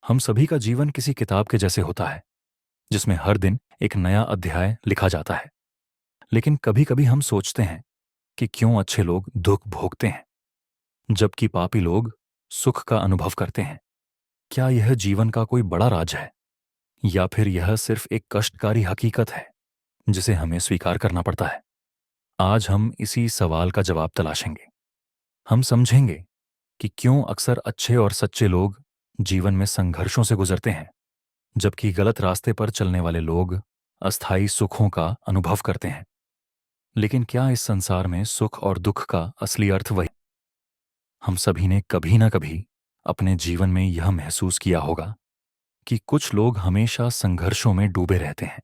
हम सभी का जीवन किसी किताब के जैसे होता है जिसमें हर दिन एक नया अध्याय लिखा जाता है। लेकिन कभी कभी हम सोचते हैं कि क्यों अच्छे लोग दुख भोगते हैं जबकि पापी लोग सुख का अनुभव करते हैं। क्या यह जीवन का कोई बड़ा राज है या फिर यह सिर्फ एक कष्टकारी हकीकत है जिसे हमें स्वीकार करना पड़ता है? आज हम इसी सवाल का जवाब तलाशेंगे। हम समझेंगे कि क्यों अक्सर अच्छे और सच्चे लोग जीवन में संघर्षों से गुजरते हैं जबकि गलत रास्ते पर चलने वाले लोग अस्थायी सुखों का अनुभव करते हैं। लेकिन क्या इस संसार में सुख और दुख का असली अर्थ वही? हम सभी ने कभी ना कभी अपने जीवन में यह महसूस किया होगा कि कुछ लोग हमेशा संघर्षों में डूबे रहते हैं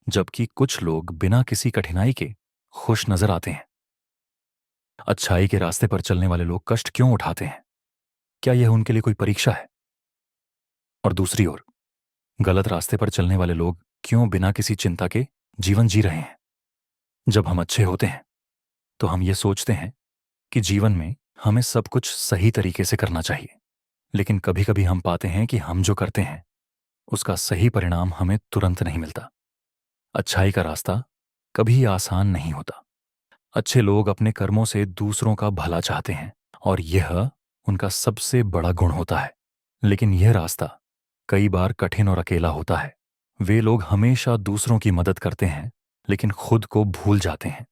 जबकि कुछ लोग बिना किसी कठिनाई के खुश नजर आते हैं। अच्छाई के रास्ते पर चलने वाले लोग कष्ट क्यों उठाते हैं? क्या यह उनके लिए कोई परीक्षा है? और दूसरी ओर गलत रास्ते पर चलने वाले लोग क्यों बिना किसी चिंता के जीवन जी रहे हैं? जब हम अच्छे होते हैं तो हम ये सोचते हैं कि जीवन में हमें सब कुछ सही तरीके से करना चाहिए। लेकिन कभी कभी हम पाते हैं कि हम जो करते हैं उसका सही परिणाम हमें तुरंत नहीं मिलता। अच्छाई का रास्ता कभी आसान नहीं होता। अच्छे लोग अपने कर्मों से दूसरों का भला चाहते हैं और यह उनका सबसे बड़ा गुण होता है। लेकिन यह रास्ता कई बार कठिन और अकेला होता है। वे लोग हमेशा दूसरों की मदद करते हैं लेकिन खुद को भूल जाते हैं।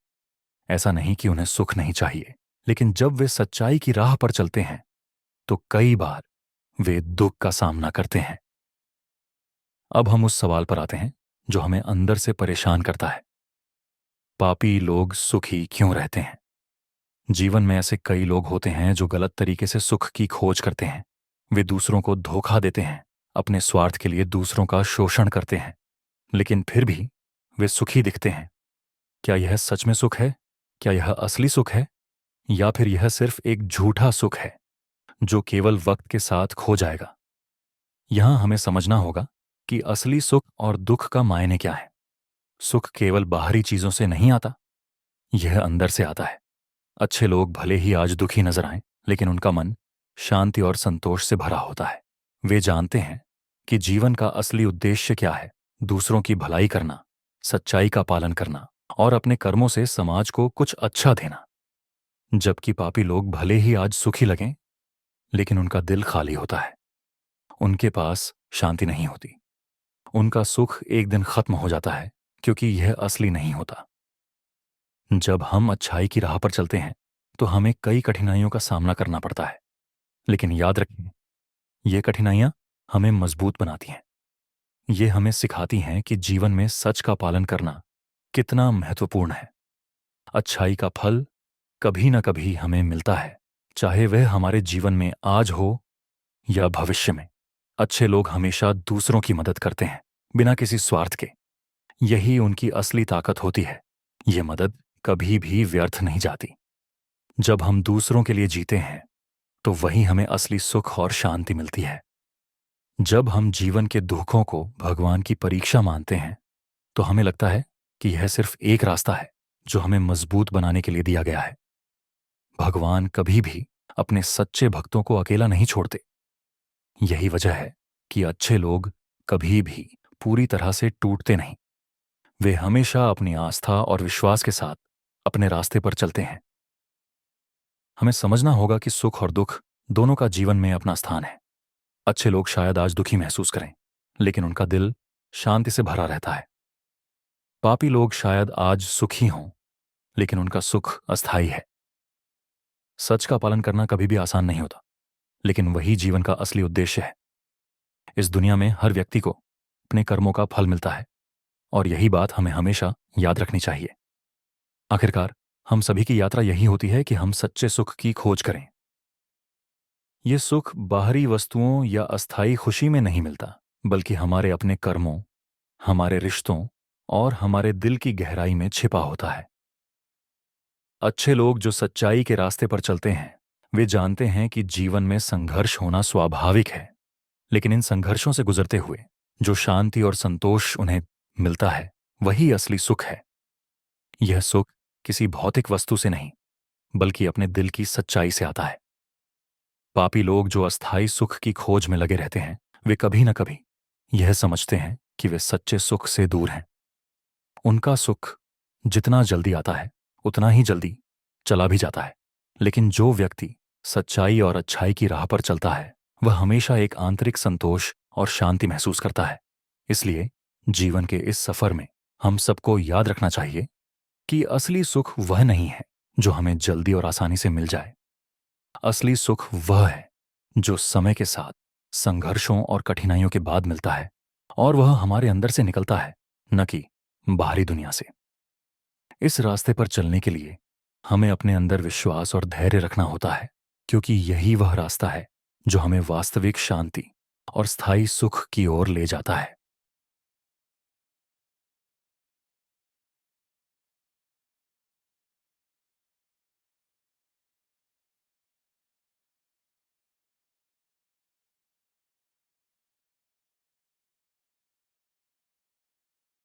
ऐसा नहीं कि उन्हें सुख नहीं चाहिए, लेकिन जब वे सच्चाई की राह पर चलते हैं तो कई बार वे दुख का सामना करते हैं। अब हम उस सवाल पर आते हैं जो हमें अंदर से परेशान करता है। पापी लोग सुखी क्यों रहते हैं? जीवन में ऐसे कई लोग होते हैं जो गलत तरीके से सुख की खोज करते हैं। वे दूसरों को धोखा देते हैं, अपने स्वार्थ के लिए दूसरों का शोषण करते हैं, लेकिन फिर भी वे सुखी दिखते हैं। क्या यह सच में सुख है? क्या यह असली सुख है या फिर यह सिर्फ एक झूठा सुख है जो केवल वक्त के साथ खो जाएगा? यहां हमें समझना होगा कि असली सुख और दुख का मायने क्या है। सुख केवल बाहरी चीजों से नहीं आता, यह अंदर से आता है। अच्छे लोग भले ही आज दुखी नजर आएं, लेकिन उनका मन शांति और संतोष से भरा होता है। वे जानते हैं कि जीवन का असली उद्देश्य क्या है, दूसरों की भलाई करना, सच्चाई का पालन करना और अपने कर्मों से समाज को कुछ अच्छा देना। जबकि पापी लोग भले ही आज सुखी लगें, लेकिन उनका दिल खाली होता है। उनके पास शांति नहीं होती। उनका सुख एक दिन खत्म हो जाता है क्योंकि यह असली नहीं होता। जब हम अच्छाई की राह पर चलते हैं तो हमें कई कठिनाइयों का सामना करना पड़ता है, लेकिन याद रखें, ये कठिनाइयां हमें मजबूत बनाती हैं। ये हमें सिखाती हैं कि जीवन में सच का पालन करना कितना महत्वपूर्ण है। अच्छाई का फल कभी न कभी हमें मिलता है, चाहे वह हमारे जीवन में आज हो या भविष्य में। अच्छे लोग हमेशा दूसरों की मदद करते हैं बिना किसी स्वार्थ के। यही उनकी असली ताकत होती है। ये मदद कभी भी व्यर्थ नहीं जाती। जब हम दूसरों के लिए जीते हैं तो वही हमें असली सुख और शांति मिलती है। जब हम जीवन के दुखों को भगवान की परीक्षा मानते हैं तो हमें लगता है कि यह सिर्फ एक रास्ता है जो हमें मजबूत बनाने के लिए दिया गया है। भगवान कभी भी अपने सच्चे भक्तों को अकेला नहीं छोड़ते। यही वजह है कि अच्छे लोग कभी भी पूरी तरह से टूटते नहीं। वे हमेशा अपनी आस्था और विश्वास के साथ अपने रास्ते पर चलते हैं। हमें समझना होगा कि सुख और दुख दोनों का जीवन में अपना स्थान है। अच्छे लोग शायद आज दुखी महसूस करें, लेकिन उनका दिल शांति से भरा रहता है। पापी लोग शायद आज सुखी हों, लेकिन उनका सुख अस्थायी है। सच का पालन करना कभी भी आसान नहीं होता, लेकिन वही जीवन का असली उद्देश्य है। इस दुनिया में हर व्यक्ति को अपने कर्मों का फल मिलता है और यही बात हमें हमेशा याद रखनी चाहिए। आखिरकार हम सभी की यात्रा यही होती है कि हम सच्चे सुख की खोज करें। ये सुख बाहरी वस्तुओं या अस्थायी खुशी में नहीं मिलता, बल्कि हमारे अपने कर्मों, हमारे रिश्तों और हमारे दिल की गहराई में छिपा होता है। अच्छे लोग जो सच्चाई के रास्ते पर चलते हैं, वे जानते हैं कि जीवन में संघर्ष होना स्वाभाविक है, लेकिन इन संघर्षों से गुजरते हुए जो शांति और संतोष उन्हें मिलता है, वही असली सुख है। यह सुख किसी भौतिक वस्तु से नहीं, बल्कि अपने दिल की सच्चाई से आता है। पापी लोग जो अस्थायी सुख की खोज में लगे रहते हैं, वे कभी न कभी यह समझते हैं कि वे सच्चे सुख से दूर हैं। उनका सुख जितना जल्दी आता है उतना ही जल्दी चला भी जाता है। लेकिन जो व्यक्ति सच्चाई और अच्छाई की राह पर चलता है वह हमेशा एक आंतरिक संतोष और शांति महसूस करता है। इसलिए जीवन के इस सफर में हम सबको याद रखना चाहिए कि असली सुख वह नहीं है जो हमें जल्दी और आसानी से मिल जाए। असली सुख वह है जो समय के साथ संघर्षों और कठिनाइयों के बाद मिलता है, और वह हमारे अंदर से निकलता है, न कि बाहरी दुनिया से। इस रास्ते पर चलने के लिए हमें अपने अंदर विश्वास और धैर्य रखना होता है, क्योंकि यही वह रास्ता है जो हमें वास्तविक शांति और स्थायी सुख की ओर ले जाता है।